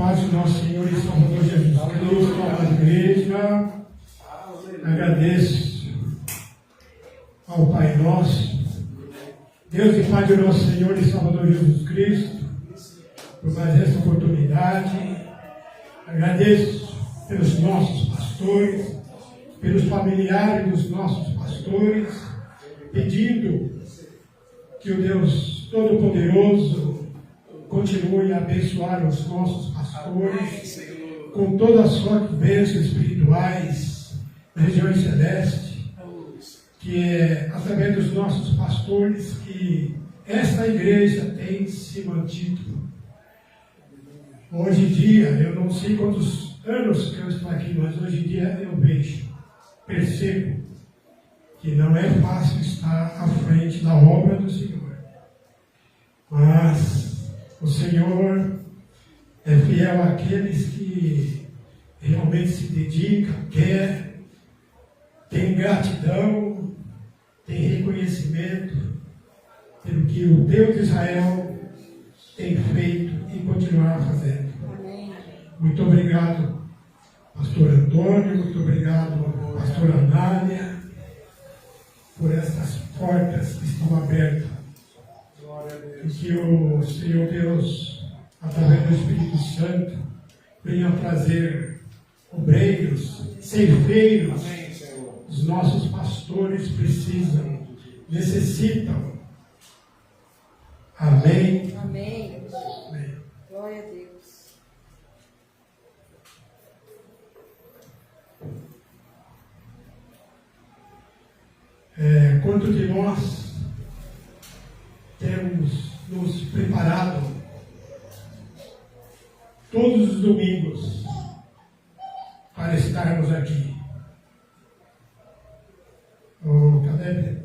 paz do nosso Senhor e Salvador Jesus Cristo, a igreja, agradeço ao Pai Nosso, Deus e Pai do nosso Senhor e Salvador Jesus Cristo, por mais essa oportunidade. Agradeço pelos nossos pastores, pelos familiares dos nossos pastores, pedindo que o Deus Todo-Poderoso continue a abençoar os nossos pastores com toda a sorte de bênçãos espirituais na região celeste, que é através dos nossos pastores que esta igreja tem se mantido. Hoje em dia, eu não sei quantos anos que eu estou aqui, mas hoje em dia eu percebo que não é fácil estar à frente da obra do Senhor. Mas o Senhor é fiel àqueles que realmente se dedicam, tem gratidão, tem reconhecimento pelo que o Deus de Israel tem feito e continuará fazendo. Muito obrigado, pastor Antônio, muito obrigado, pastora Anália, por estas portas que estão abertas. E que o Senhor Deus, através do Espírito Santo, venha trazer obreiros, ceifeiros. Os nossos pastores precisam, necessitam. Amém. Amém. Amém. Glória a Deus. Quanto de nós temos nos preparado todos os domingos para estarmos aqui. Cadê?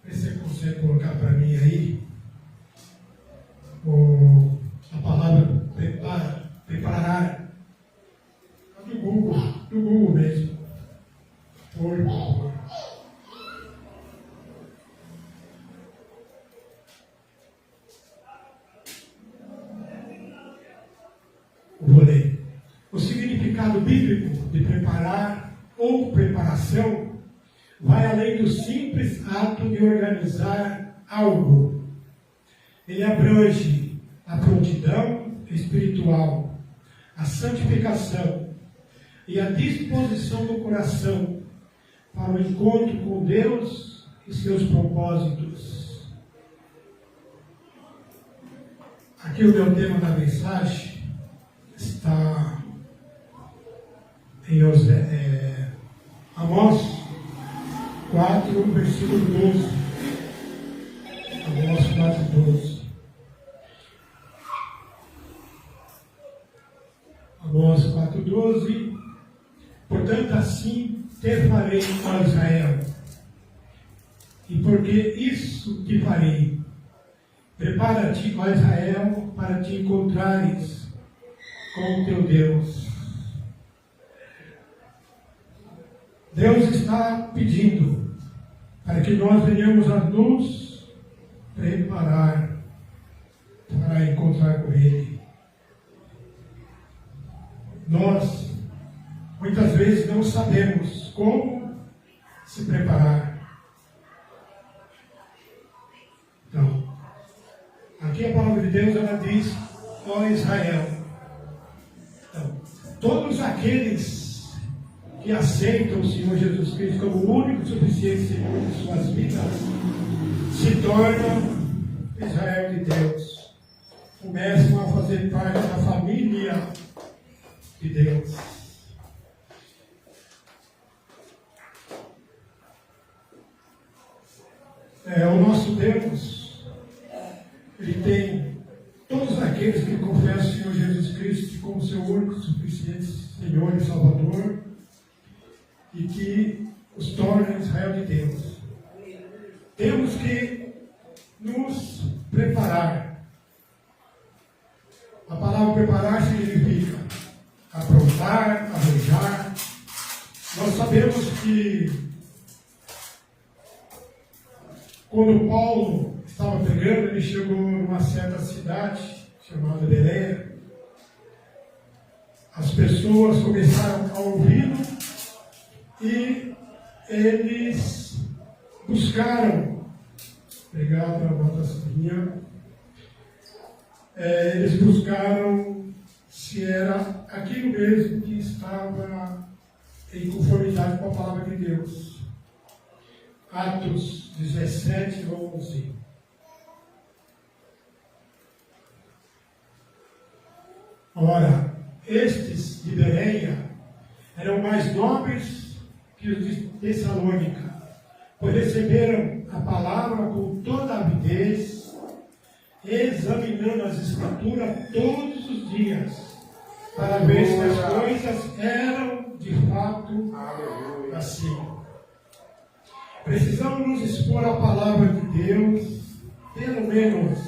Vê se você consegue colocar para mim aí a palavra preparar. Do Google mesmo. Por favor. Vou ler. O significado bíblico de preparar ou preparação vai além do simples ato de organizar algo. Ele abrange a prontidão espiritual, a santificação e a disposição do coração para o encontro com Deus e seus propósitos. Aqui o meu tema da mensagem está em Amós 4, versículo 12. Amós 4, 12. Amós 4, 12. Portanto, assim te farei, ó Israel, e porque isso te farei, prepara-te, ó Israel, para te encontrares com o teu Deus. Deus está pedindo para que nós venhamos a nos preparar para encontrar com Ele. Nós, muitas vezes, não sabemos como se preparar. Então, aqui a palavra de Deus, ela diz, ó Israel. Então, todos aqueles que aceitam o Senhor Jesus Cristo como o único e suficiente Senhor de suas vidas, se tornam Israel de Deus. Começam a fazer parte da família de Deus. O nosso Deus, Ele tem todos aqueles que confessam o Senhor Jesus Cristo como seu único e suficiente Senhor e Salvador, e que os torna Israel de Deus. Temos que nos preparar. A palavra preparar significa aprontar, arranjar. Nós sabemos que quando Paulo estava pregando, ele chegou numa certa cidade chamada Bereia, pessoas começaram a ouvi-lo e eles buscaram, obrigado, a votação, eles buscaram se era aquilo mesmo que estava em conformidade com a palavra de Deus. Atos 17, 11. Ora, estes de Bereia eram mais nobres que os de Tessalônica, pois receberam a palavra com toda a avidez, examinando as Escrituras todos os dias, para ver se as coisas eram de fato assim. Precisamos nos expor à palavra de Deus, pelo menos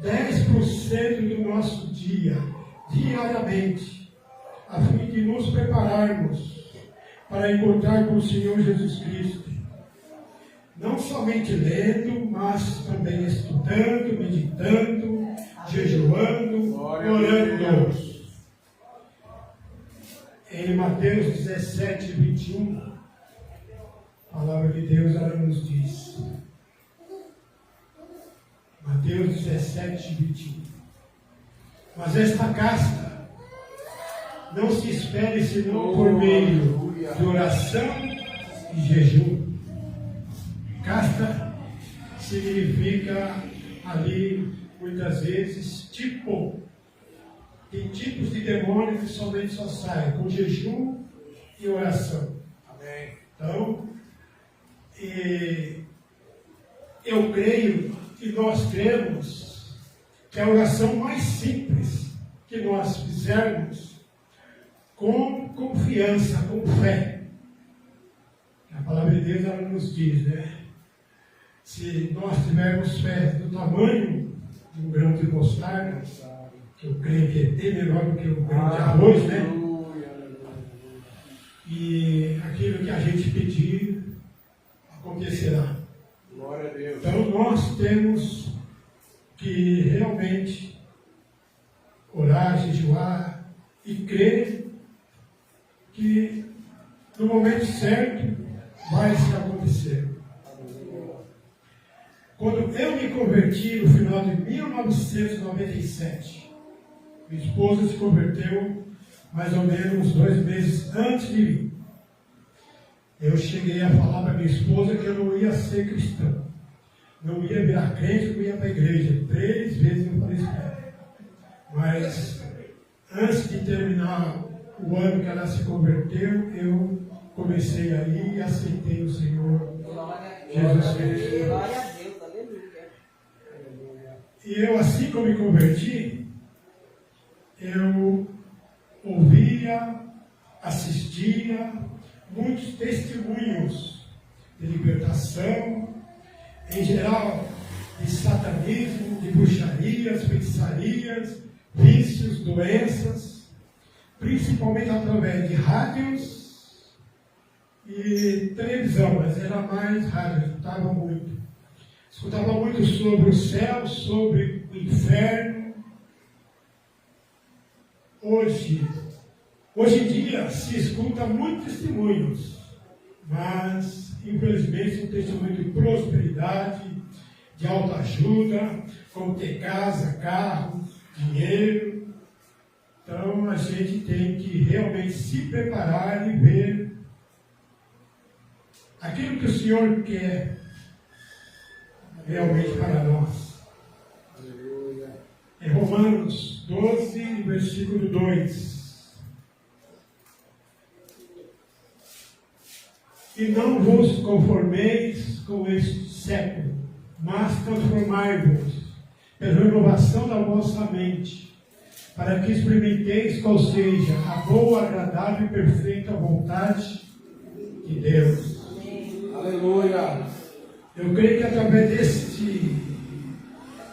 10% do nosso dia, diariamente, a fim de nos prepararmos para encontrar com o Senhor Jesus Cristo. Não somente lendo, mas também estudando, meditando, jejuando, orando. Em Mateus 17, 21, a palavra de Deus ela nos diz. Mateus 17, 21. Mas esta casta não se espere senão por meio de oração e jejum. Casta significa ali, muitas vezes, tipo. Tem tipos de demônio que somente só saem com jejum e oração. Amém. Então, eu creio e nós cremos que a oração mais simples que nós fizermos com confiança, com fé. A palavra de Deus ela nos diz, né? Se nós tivermos fé do tamanho de um grão de mostarda, que eu creio que é bem menor do que um grão de arroz, né? E aquilo que a gente pedir acontecerá. Glória a Deus. Então nós temos que realmente orar, jejuar e crer que no momento certo vai se acontecer. Quando eu me converti no final de 1997, minha esposa se converteu mais ou menos 2 meses antes de mim. Eu cheguei a falar para minha esposa que eu não ia ser cristão. Não ia virar crente, não ia para a igreja. 3 vezes eu falei isso para ela. Mas antes de terminar o ano que ela se converteu, eu comecei a ir e aceitei o Senhor Jesus Cristo. Glória a Deus, aleluia. E eu, assim que eu me converti, eu ouvia, assistia muitos testemunhos de libertação, em geral, de satanismo, de bruxarias, feitiçarias, vícios, doenças, principalmente através de rádios e televisão, mas era mais rádio, escutava muito. Escutava muito sobre o céu, sobre o inferno. Hoje em dia se escuta muitos testemunhos, mas infelizmente um testemunho de prosperidade, de autoajuda, como ter casa, carro, dinheiro. Então a gente tem que realmente se preparar e ver aquilo que o Senhor quer realmente para nós. Em Romanos 12, versículo 2. E não vos conformeis com este século, mas transformai-vos pela renovação da vossa mente, para que experimenteis qual seja a boa, agradável e perfeita vontade de Deus. Aleluia. Eu creio que através deste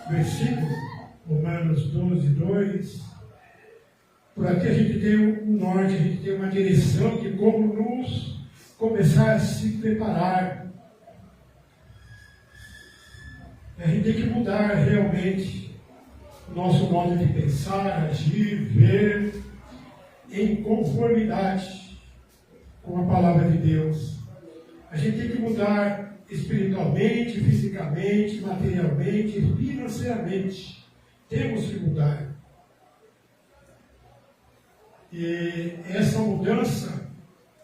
versículo, Romanos 12, 2, por aqui a gente tem um norte, a gente tem uma direção de como nos começar a se preparar. A gente tem que mudar realmente o nosso modo de pensar, agir, ver em conformidade com a palavra de Deus. A gente tem que mudar espiritualmente, fisicamente, materialmente, financeiramente. Temos que mudar. E essa mudança,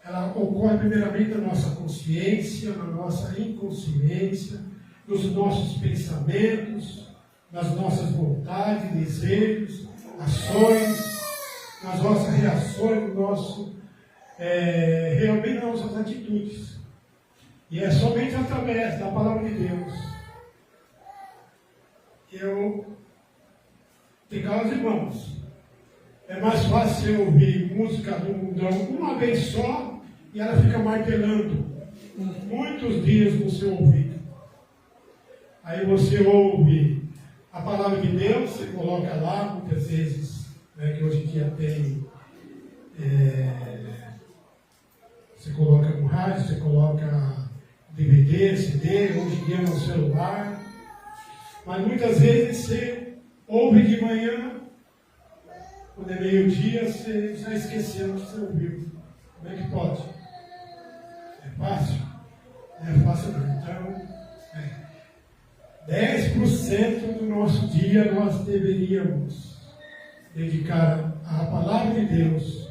ela ocorre primeiramente na nossa consciência, na nossa inconsciência, nos nossos pensamentos, nas nossas vontades, desejos, ações, nas nossas reações, realmente nas nossas atitudes. E é somente através da palavra de Deus que eu pegar os irmãos. É mais fácil eu ouvir música do mundão uma vez só e ela fica martelando muitos dias no seu ouvido. Aí você ouve a palavra de Deus, você coloca lá, muitas vezes, né, que hoje em dia tem, você coloca no rádio, você coloca DVD, CD, hoje em dia no celular, mas muitas vezes você ouve de manhã, quando é meio-dia, você já esqueceu o que você ouviu. Como é que pode? É fácil? Não é fácil não. Então, 10% do nosso dia nós deveríamos dedicar à palavra de Deus.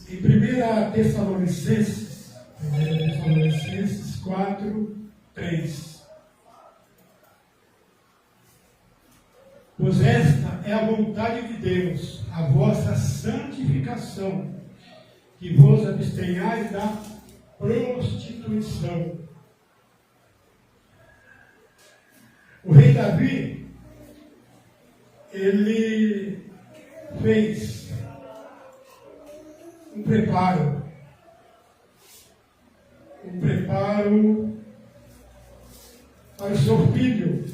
Em 1 Tessalonicenses 4:3. Pois esta é a vontade de Deus, a vossa santificação, que vos abstenhais da prostituição. O rei Davi, ele fez um preparo para o seu filho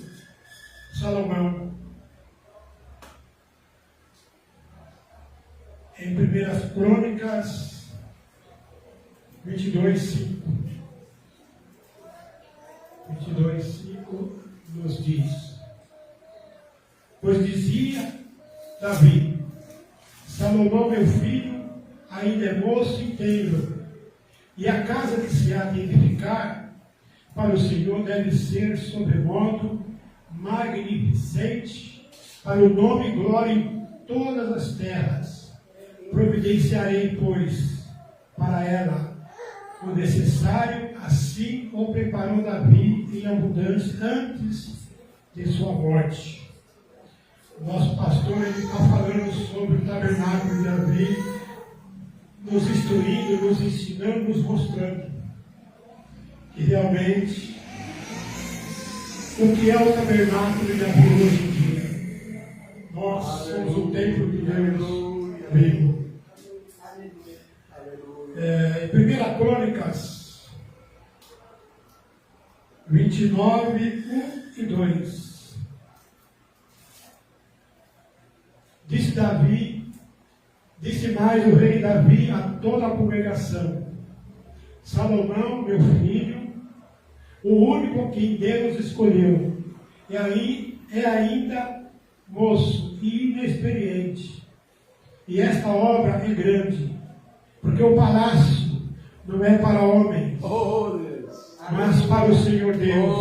Salomão. Em 1 Crônicas 22:5 nos diz: pois dizia Davi, Salomão meu filho ainda é moço inteiro, e a casa que se há de edificar para o Senhor deve ser sobremodo magnificente, para o nome e glória em todas as terras. Providenciarei, pois, para ela o necessário, assim o preparou Davi em abundância antes de sua morte. O nosso pastor está falando sobre o tabernáculo de Davi, nos instruindo, nos ensinando, nos mostrando que realmente o que é o tabernáculo de Davi hoje em dia. Nós somos o templo de Deus vivo. Em 1 Crônicas 29:1-2 disse mais o rei Davi a toda a congregação: Salomão, meu filho, o único que Deus escolheu, é ainda moço e inexperiente, e esta obra é grande, porque o palácio não é para homens, mas para o Senhor Deus.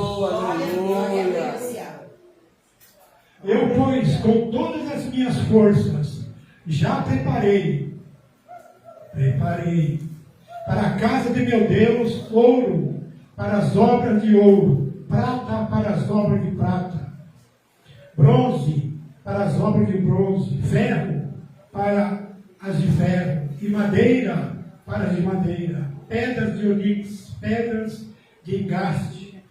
Eu, pois, com todas as minhas forças, já preparei para a casa de meu Deus ouro para as obras de ouro, prata para as obras de prata, bronze para as obras de bronze, ferro para as de ferro, e madeira para as de madeira, pedras de onix, pedras de engaste,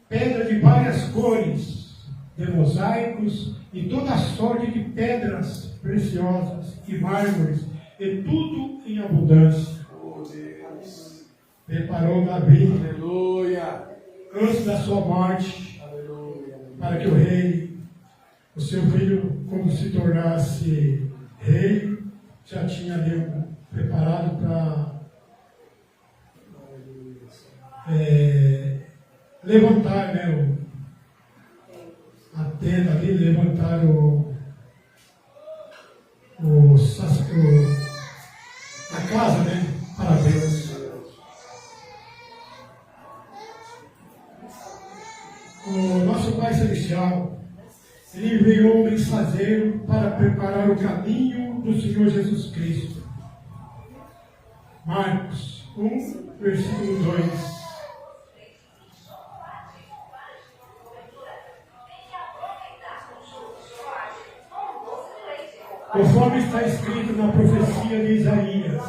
pedras de várias cores, de mosaicos e toda sorte de pedras preciosas e mármores, e tudo em abundância. Preparou Davi, aleluia, antes da sua morte, aleluia, para que o rei, o seu filho, quando se tornasse rei, já tinha preparado para levantar, tenda ali, levantaram a casa, né? Para Deus. O nosso Pai Celestial, Ele enviou um mensageiro para preparar o caminho do Senhor Jesus Cristo. Marcos 1, versículo 2. Conforme está escrito na profecia de Isaías: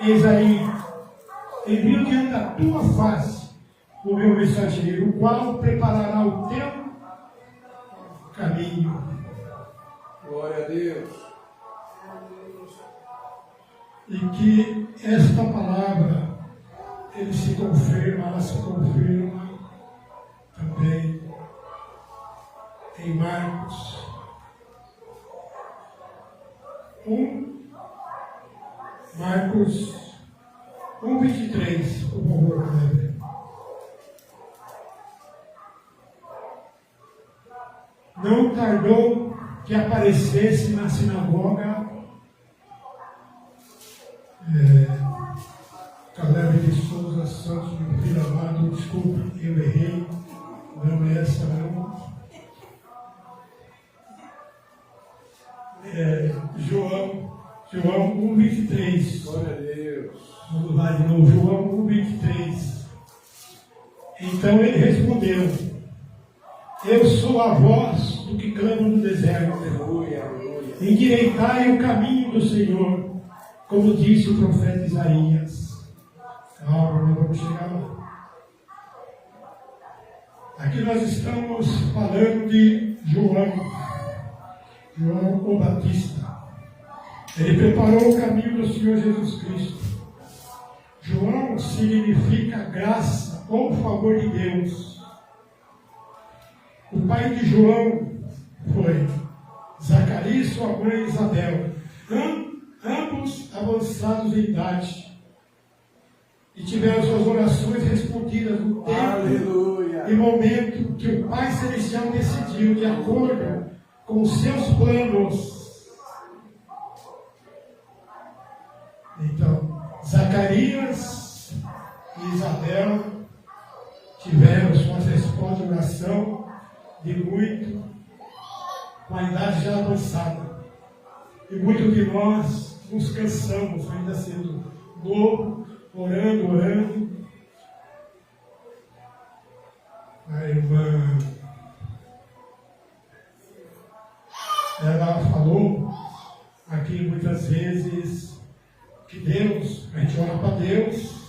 Eis aí, envio diante da tua face o meu mensageiro, o qual preparará o teu caminho. Glória a Deus. E que esta palavra, ela se confirma também em Marcos 1:23, por favor, Cleber. Não tardou que aparecesse na sinagoga Caleb de Souza Santos, meu filho amado, desculpe, eu errei, não é essa não. João 1:23. Glória a Deus. Vamos lá de novo, João 1:23. Então ele respondeu: eu sou a voz do que clama no deserto. Aleluia, aleluia. Endireitai o caminho do Senhor, como disse o profeta Isaías. Calma, nós vamos chegar lá. Aqui nós estamos falando de João o Batista. Ele preparou o caminho do Senhor Jesus Cristo. João significa graça ou favor de Deus. O pai de João foi Zacarias e sua mãe Isabel, ambos avançados em idade, e tiveram suas orações respondidas no tempo Aleluia. e momento que o Pai Celestial decidiu, de acordo com os seus planos. Então, Zacarias e Isabel tiveram suas respostas de oração de muito, com a idade já avançada. E muitos de nós nos cansamos, ainda sendo novo, orando. A irmã, ela falou aqui muitas vezes que Deus, a gente ora para Deus,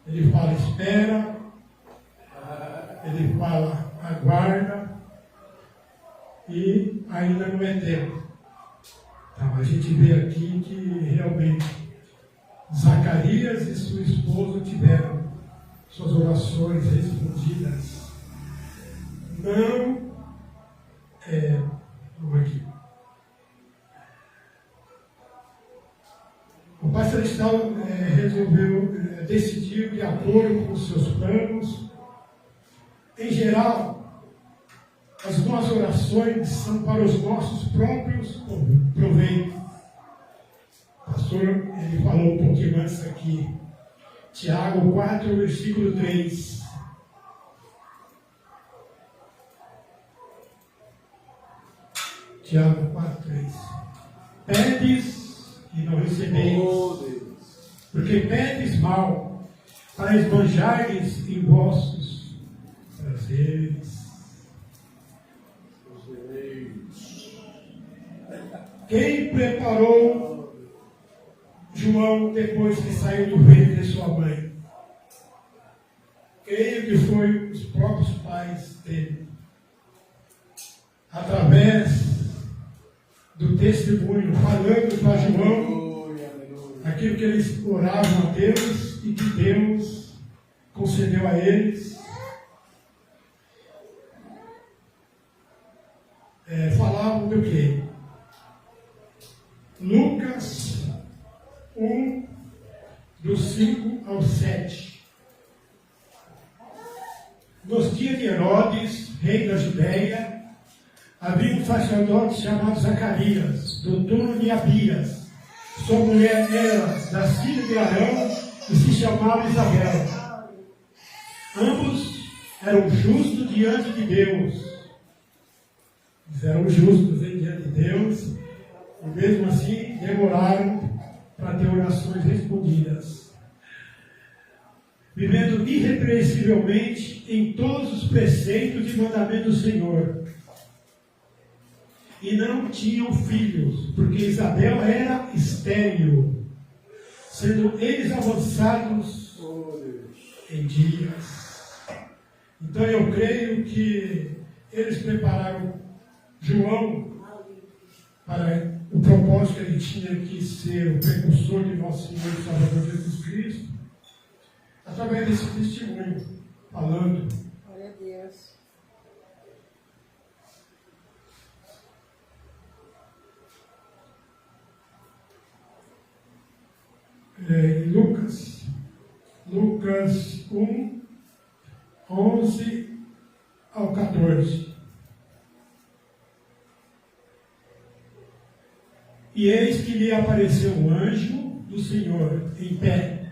Ele fala espera, Ele fala aguarda, e ainda não é tempo. Então a gente vê aqui que realmente Zacarias e sua esposa tiveram suas orações respondidas. Vamos aqui. O Pai Celestial decidiu de acordo com os seus planos. Em geral, as nossas orações são para os nossos próprios proveitos. O pastor, ele falou um pouquinho antes aqui, Tiago 4, versículo 3. Tiago 4, 3. Pedes e não recebeis, porque pedes mal, para esbanjares em vossos prazeres. Quem preparou João depois que saiu do ventre de sua mãe? Creio que foi os próprios pais dele. Através do testemunho, falando para João aquilo que eles oravam a Deus e que Deus concedeu a eles. Falavam do quê? Lucas 1, do 5 ao 7. nos dias de Herodes, rei da Judéia, havia um sacerdote chamado Zacarias, do turno de Abias. Sua mulher era das filhas de Arão e se chamava Isabel. Ambos eram justos diante de Deus. Eles eram justos diante de Deus e mesmo assim demoraram para ter orações respondidas. Vivendo irrepreensivelmente em todos os preceitos e mandamentos do Senhor. E não tinham filhos, porque Isabel era estéril, sendo eles avançados em dias. Então eu creio que eles prepararam João para o propósito que ele tinha que ser o precursor de nosso Senhor e Salvador Jesus Cristo, através desse testemunho, falando. Glória a Deus. Lucas 1, 11 ao 14. E eis que lhe apareceu um anjo do Senhor em pé,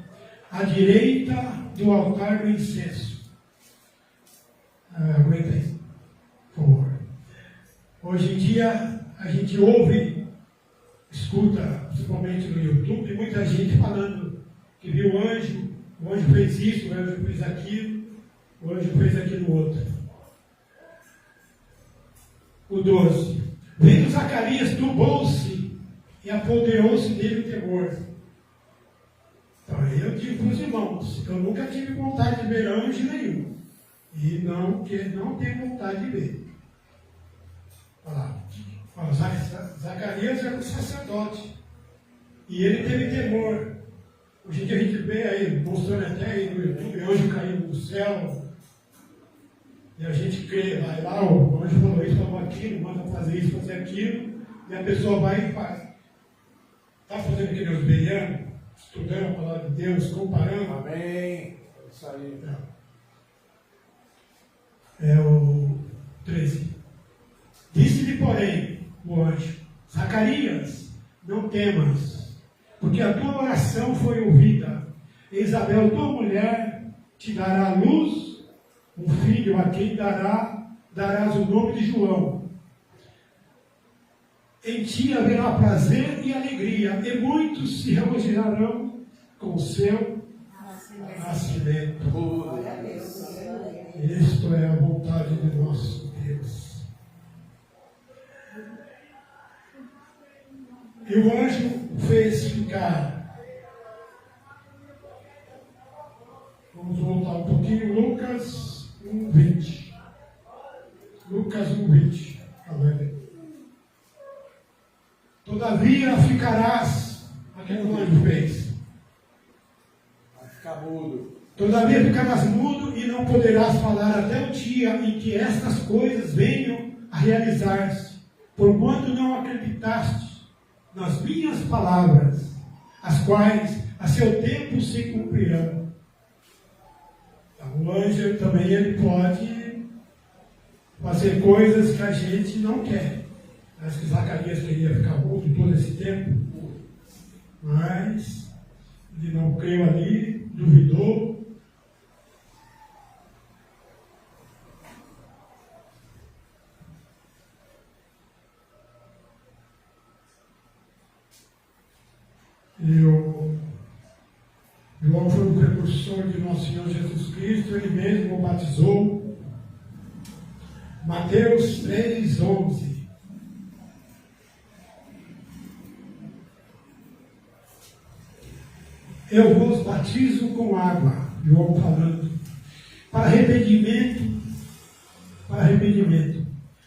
à direita do altar do incenso. Aguenta aí, por favor. Hoje em dia, a gente ouve, escuta, principalmente no YouTube, muita gente falando que viu o anjo fez isso, o anjo fez aquilo, o anjo fez aquilo outro. O 12. Vendo Zacarias, turbou-se e apoderou-se dele o temor. Então, eu digo para os irmãos, eu nunca tive vontade de ver anjo nenhum. E não tenho vontade de ver. Zacarias era um sacerdote. E ele teve temor. Hoje em dia a gente vê aí, mostrando até aí no YouTube, anjo caindo do céu. E a gente crê, vai lá, o anjo falou isso, falou aquilo, manda fazer isso, fazer aquilo. E a pessoa vai e faz. Está fazendo que nem os beianos, estudando a palavra de Deus, comparando. Amém. Isso aí. É o 13. Disse-lhe, porém, o anjo: Zacarias, não temas, porque a tua oração foi ouvida. Isabel, tua mulher, te dará à luz um filho, a quem darás o nome de João. Em ti haverá prazer e alegria, e muitos se regozijarão com o seu nascimento. Glória a Deus. Isto é a vontade de nosso Deus. E o anjo fez ficar. Vamos voltar um pouquinho. Lucas 1:20. Lucas 1:20. Todavia ficarás. Aquele que o anjo fez. Vai ficar mudo. Todavia ficarás mudo e não poderás falar até o dia em que estas coisas venham a realizar-se, porquanto não acreditaste nas minhas palavras, as quais a seu tempo se cumprirão. Então, o anjo também ele pode fazer coisas que a gente não quer. Acho que Zacarias queria ficar mudo todo esse tempo, mas ele não creu ali, duvidou. E o João foi o precursor de nosso Senhor Jesus Cristo, ele mesmo o batizou. Mateus 3:11. Eu vos batizo com água, João falando, para arrependimento,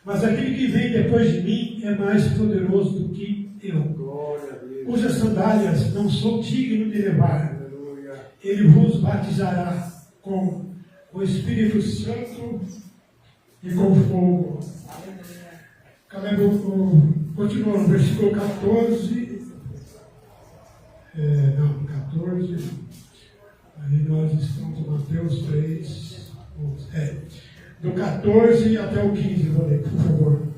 Mas aquele que vem depois de mim é mais poderoso do que eu, Glória a Deus. cujas sandálias não sou digno de levar. Aleluia. Ele vos batizará com o Espírito Santo e com fogo. Caleb, continua no versículo 14. 14. Aí nós estamos em Mateus 3. do 14 até o 15, vou ler, por favor.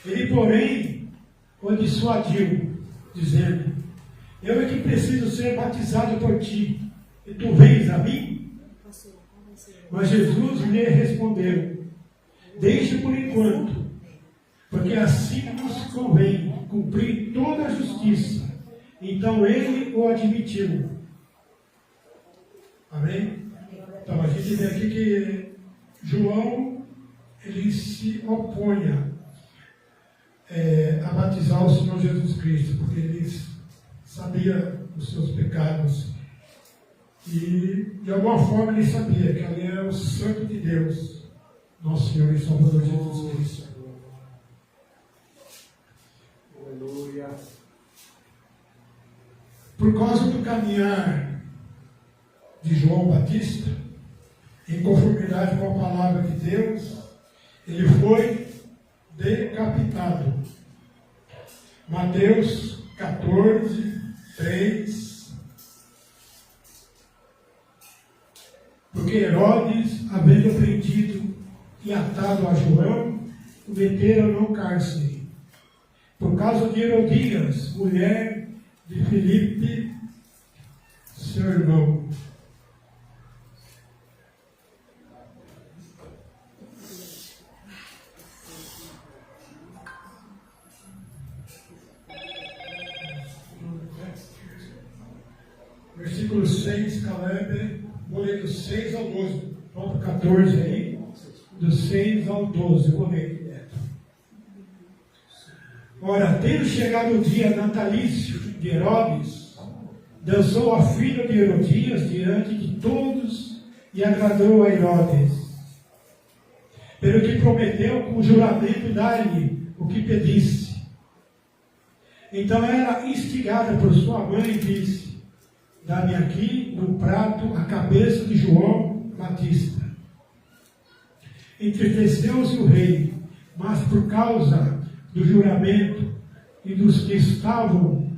Ele, porém, o dissuadiu, dizendo: eu é que preciso ser batizado por ti, e tu vens a mim? Mas Jesus lhe respondeu: deixe por enquanto, porque assim nos convém cumprir toda a justiça. Então ele o admitiu. Amém? Então a gente vê aqui que João, ele se opunha a batizar o Senhor Jesus Cristo, porque ele sabia os seus pecados. E de alguma forma ele sabia que ali era o Santo de Deus, nosso Senhor e Salvador Jesus Cristo. Aleluia. Por causa do caminhar de João Batista, em conformidade com a palavra de Deus, ele foi decapitado. Mateus 14, 3. Porque Herodes, havendo prendido e atado a João, o meteram no cárcere, por causa de Herodias, mulher de Filipe, seu irmão. Versículo 6, Caleb, vou ler do 6 ao 12. Volta 14 aí, do 6 ao 12, vou ler direto. Ora, tendo chegado o dia natalício de Herodes, dançou a filha de Herodias diante de todos e agradou a Herodes, pelo que prometeu com juramento dar-lhe o que pedisse. Então ela, instigada por sua mãe, disse: dá-me aqui no prato a cabeça de João Batista. Entristeceu-se o rei, mas por causa do juramento e dos que estavam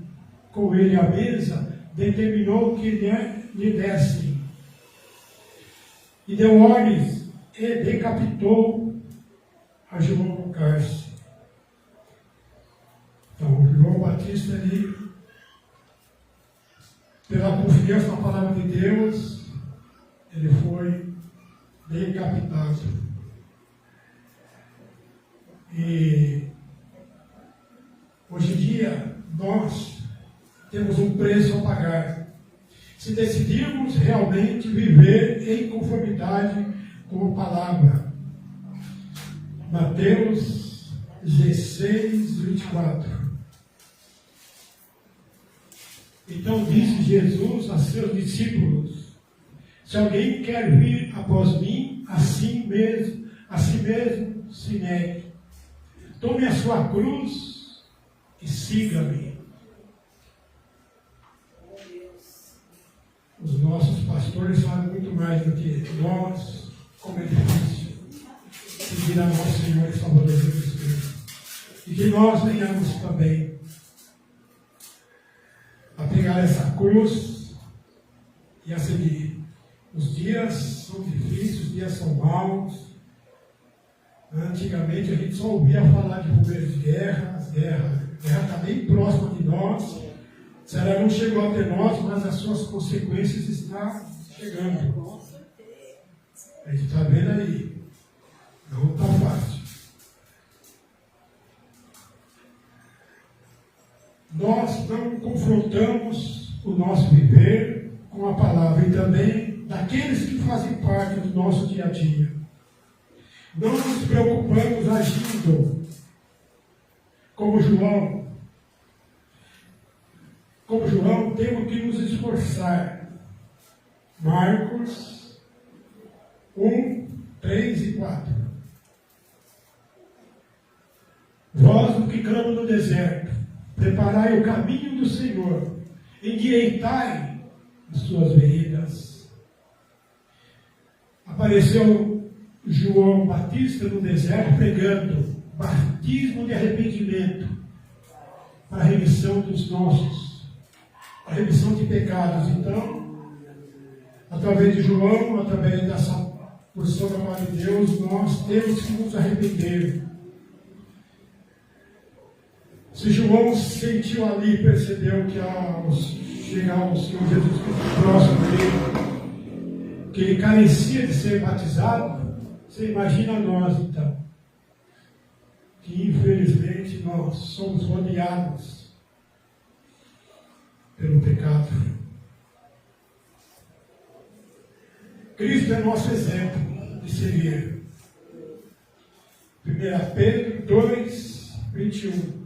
com ele à mesa, determinou que lhe dessem. E deu ordens e decapitou a João no cárcere. Então, João Batista, ele, pela confiança na palavra de Deus, ele foi decapitado. E hoje em dia nós temos um preço a pagar. Se decidirmos realmente viver em conformidade com a palavra. Mateus 16, 24. Então disse Jesus a seus discípulos: se alguém quer vir após mim, a si mesmo se negue. Tome a sua cruz e siga-me. Os nossos pastores sabem muito mais do que nós, como é difícil seguir a nosso Senhor e Salvador Jesus Cristo. E que nós venhamos também a pegar essa cruz e a seguir. Os dias são difíceis, os dias são maus. Antigamente a gente só ouvia falar de rumores de guerra, a guerra está bem próxima de nós. Se ela não chegou até nós, mas as suas consequências estão chegando. A gente está vendo aí. Não está fácil. Nós não confrontamos o nosso viver com a palavra e também daqueles que fazem parte do nosso dia a dia. Não nos preocupamos agindo como João. Como João, temos que nos esforçar. Marcos 1, 3 e 4. Vós o que clama no deserto, preparai o caminho do Senhor, endireitai as suas veredas. Apareceu João Batista no deserto pregando batismo de arrependimento para a remissão dos nossos, a remissão de pecados. Então, através de João, através dessa por sobre a palavra de Deus, nós temos que nos arrepender. Se João sentiu ali e percebeu que ao chegar ao Senhor Jesus Cristo próximo dele, que ele carecia de ser batizado, você imagina nós então, que infelizmente nós somos rodeados pelo pecado. Cristo é nosso exemplo de seguir. 1 Pedro 2, 21.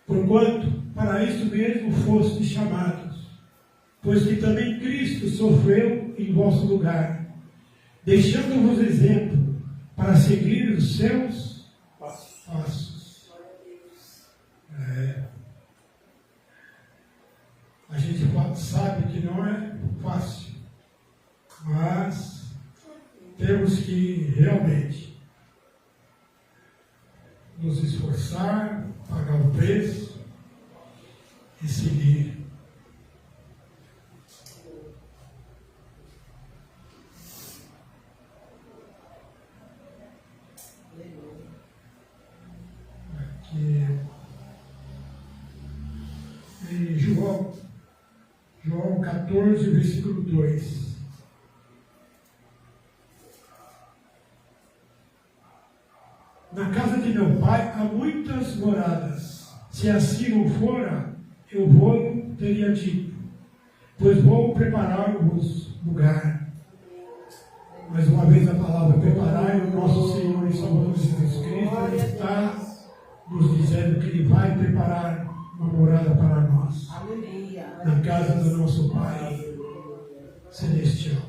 Porquanto, para isso mesmo fostes chamados, pois que também Cristo sofreu em vosso lugar, deixando-vos exemplo para seguir os seus passos. A gente sabe que não é fácil, mas temos que realmente nos esforçar, pagar o preço e seguir. Aqui em João 14, versículo 2. Na casa de meu pai há muitas moradas. Se assim não fora, eu vou teria dito, pois vou preparar-vos lugar. Mais uma vez a palavra preparar, o nosso Senhor e Salvador Jesus Cristo está nos dizendo que Ele vai preparar uma morada para nós. Na casa do nosso Pai Celestial.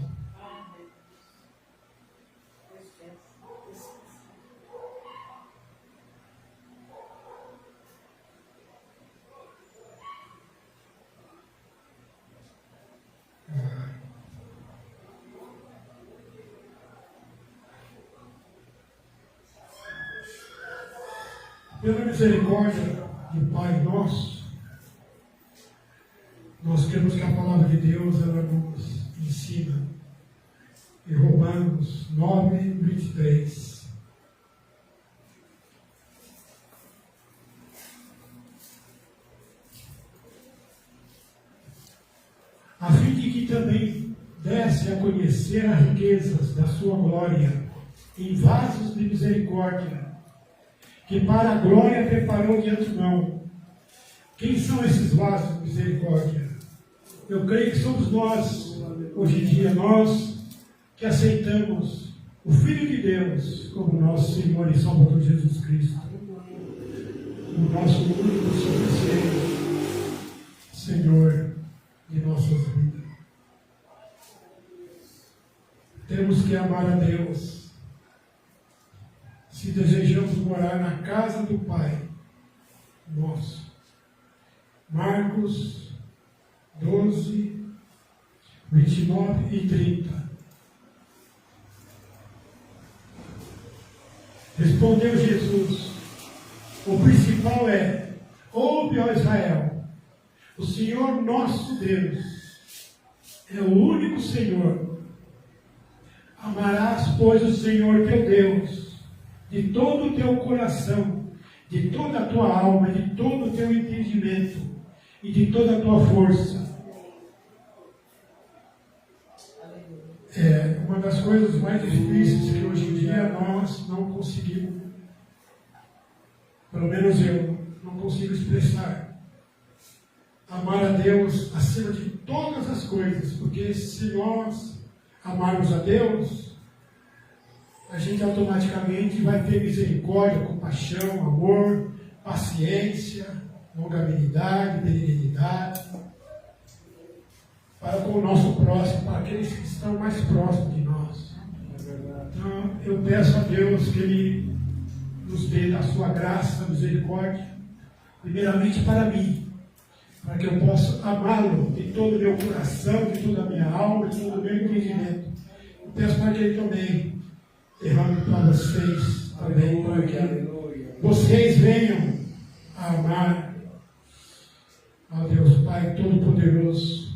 Pela misericórdia do Pai nosso, nós queremos que a palavra de Deus ela nos ensina. Em Romanos 9, 23. A fim de que também desse a conhecer as riquezas da sua glória em vasos de misericórdia, que para a glória preparou de antemão. Quem são esses vasos de misericórdia? Eu creio que somos nós, hoje em dia, nós que aceitamos o Filho de Deus como nosso Senhor e Salvador Jesus Cristo, o nosso único suficiente Senhor de nossas vidas. Temos que amar a Deus se desejamos morar na casa do Pai nosso. Marcos 12, 29 e 30. Respondeu Jesus: o principal é: ouve, ó Israel, o Senhor nosso Deus é o único Senhor. Amarás, pois, o Senhor teu Deus de todo o teu coração, de toda a tua alma, de todo o teu entendimento e de toda a tua força. É uma das coisas mais difíceis que hoje em dia nós não conseguimos, pelo menos eu, não consigo expressar. Amar a Deus acima de todas as coisas, porque se nós amarmos a Deus, a gente automaticamente vai ter misericórdia, compaixão, amor, paciência, longanimidade, benignidade para com o nosso próximo, para aqueles que estão mais próximos de nós. Então, eu peço a Deus que Ele nos dê a sua graça, a misericórdia, primeiramente para mim, para que eu possa amá-lo de todo o meu coração, de toda a minha alma, de todo o meu entendimento. Eu peço para que Ele também derrame para vocês, também, para que vocês venham a amar a Deus Pai Todo-Poderoso,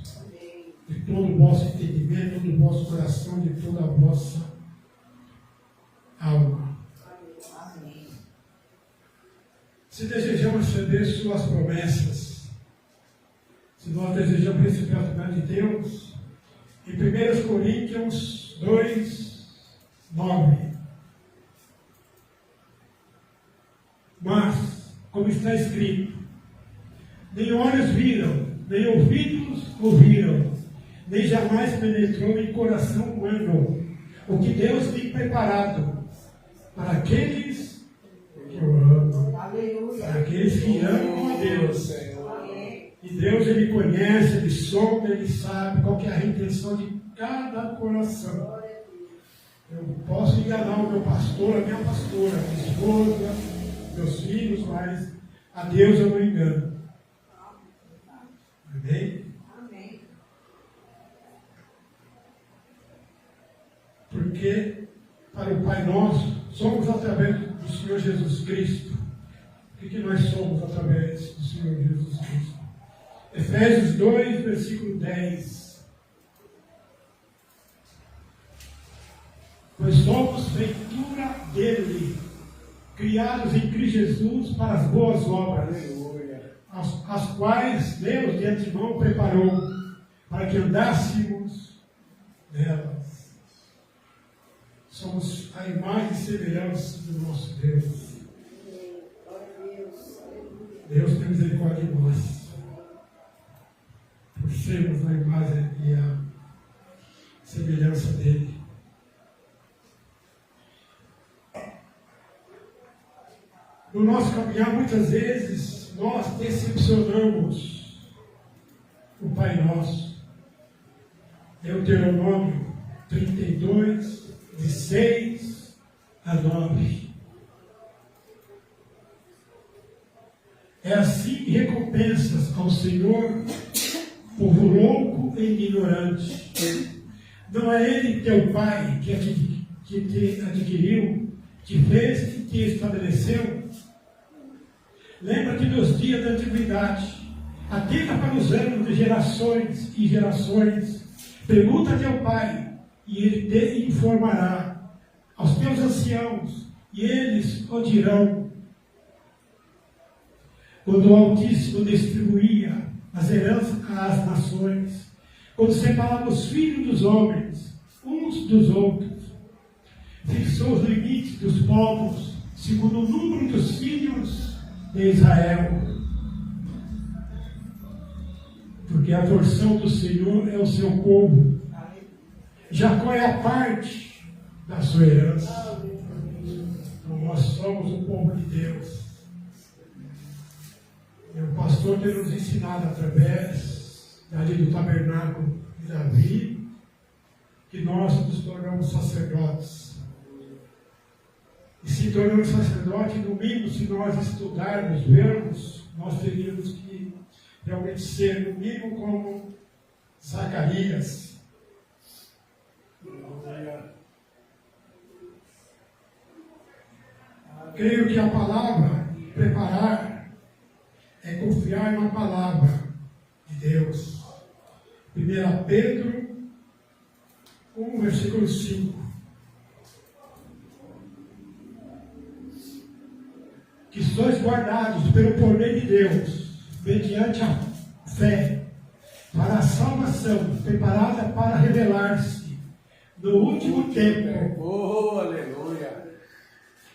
de todo o vosso entendimento, todo o vosso coração, de toda a vossa alma. Amém. Se desejamos receber suas promessas, se nós desejamos receber a vontade de Deus, em 1 Coríntios 2, 9. Mas, como está escrito, nem olhos viram, nem ouvidos ouviram, nem jamais penetrou em coração humano o que Deus tem preparado para aqueles que o amam, Aleluia. para aqueles que amam a Deus. Amém. E Deus, Ele conhece, Ele sonda, Ele sabe qual que é a intenção de cada coração. Eu posso enganar o meu pastor, a minha pastora, a minha esposa, meus filhos, mas a Deus eu não engano. Amém? Amém. Porque para o Pai Nosso, somos através do Senhor Jesus Cristo. O que nós somos através do Senhor Jesus Cristo? Efésios 2, versículo 10. Pois somos feitura dele, criados em Cristo Jesus para as boas obras, as quais Deus de antemão preparou para que andássemos nelas. Somos a imagem e semelhança do nosso Deus. Deus tem misericórdia de nós, por sermos a imagem e a semelhança dele. No nosso caminhar, muitas vezes, nós decepcionamos o Pai Nosso. Deuteronômio 32, de 6 a 9. É assim que recompensas ao Senhor, povo louco e ignorante. Não é Ele, teu Pai, que te adquiriu, te fez e te estabeleceu? Lembra-te dos dias da antiguidade, atenta para os anos de gerações e gerações. Pergunta a teu pai, e ele te informará. Aos teus anciãos, e eles o dirão. Quando o Altíssimo distribuía as heranças às nações, quando separava os filhos dos homens, uns dos outros, fixou os limites dos povos, segundo o número dos filhos de Israel. Porque a porção do Senhor é o seu povo. Jacó é a parte da sua herança. Então nós somos o povo de Deus. E o pastor tem nos ensinado através da lei do tabernáculo de Davi, que nós nos tornamos sacerdotes. E se tornamos sacerdote, no mínimo, se nós estudarmos, vermos, nós teríamos que realmente ser, no mínimo, como Zacarias. Creio que a palavra preparar é confiar na palavra de Deus. 1 Pedro 1, versículo 5. Que sois guardados pelo poder de Deus, mediante a fé, para a salvação, preparada para revelar-se no último tempo. Oh, aleluia.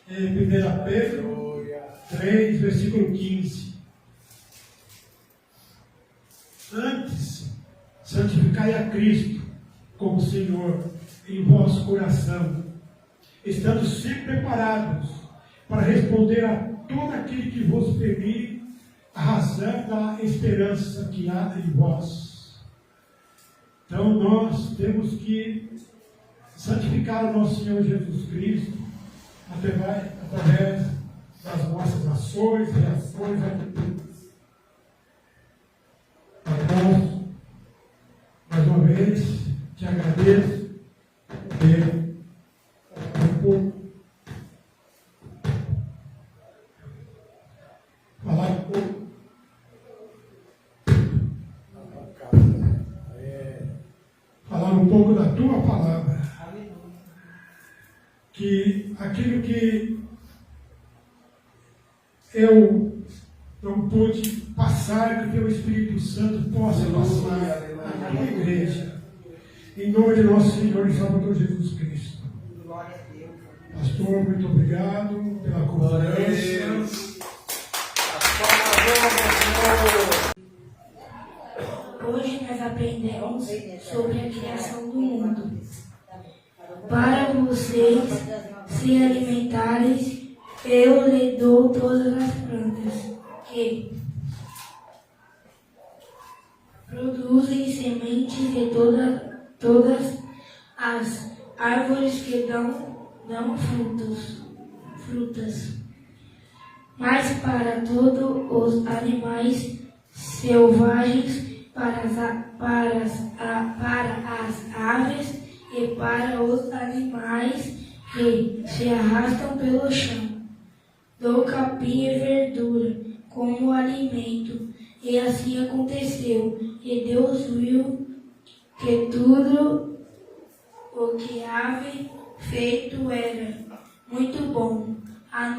Em 1 Pedro 3, versículo 15. Antes, santificai a Cristo como Senhor em vosso coração, estando sempre preparados para responder a todo aquele que vos pedir a razão da esperança que há em vós. Então nós temos que santificar o nosso Senhor Jesus Cristo através das nossas ações, reações, atitudes. Nós, mais uma vez, te agradeço por falar um pouco. um pouco da tua palavra. Que aquilo que eu não pude passar, que o teu Espírito Santo possa passar na tua igreja. Em nome de nosso Senhor e Salvador Jesus Cristo. Glória a Deus. Pastor, muito obrigado pela conferência. Hoje nós aprendemos sobre a criação do mundo. Para vocês se alimentarem, eu lhe dou todas as plantas que produzem sementes e todas as árvores que dão frutas. Mas para todos os animais selvagens, para as aves e para os animais que se arrastam pelo chão, dou capim e verdura como alimento. E assim aconteceu. E Deus viu que tudo o que havia feito era muito bom. A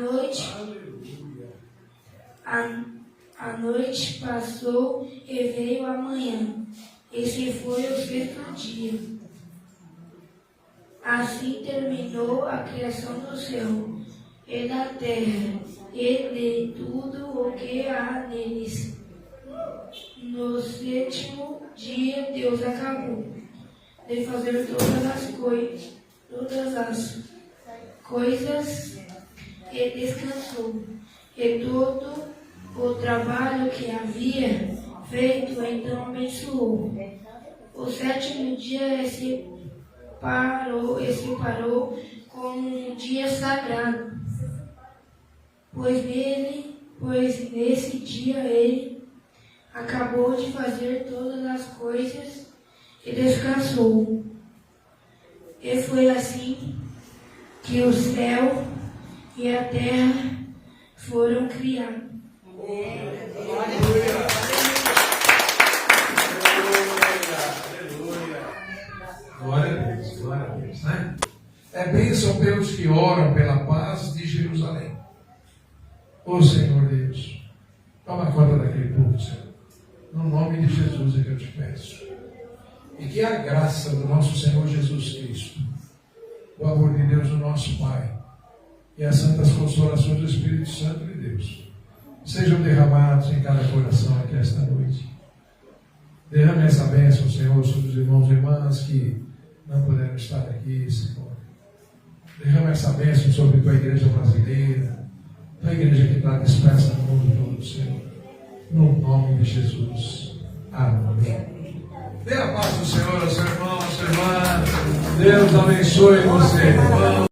noite passou e veio a manhã. Esse foi o sexto dia. Assim terminou a criação do céu e da terra e de tudo o que há neles. No sétimo dia Deus acabou de fazer todas as coisas e descansou. E todo o trabalho que havia feito, então abençoou. O sétimo dia se parou como um dia sagrado, pois nesse dia ele acabou de fazer todas as coisas e descansou. E foi assim que o céu e a terra foram criados. Glória a Deus, glória a Deus, né? É bênção pelos que oram pela paz de Jerusalém. Ô Senhor Deus, toma conta daquele povo, Senhor. No nome de Jesus é que eu te peço. E que a graça do nosso Senhor Jesus Cristo, o amor de Deus, o nosso Pai, e as santas consolações do Espírito Santo de Deus sejam derramados em cada coração aqui esta noite. Derrame essa bênção, Senhor, sobre os irmãos e irmãs que não puderam estar aqui, Senhor. Derrame essa bênção sobre a tua igreja brasileira, tua igreja que está dispersa no mundo todo, Senhor. No nome de Jesus. Amém. Dê a paz do Senhor aos irmãos e irmãs. Deus abençoe você, irmão.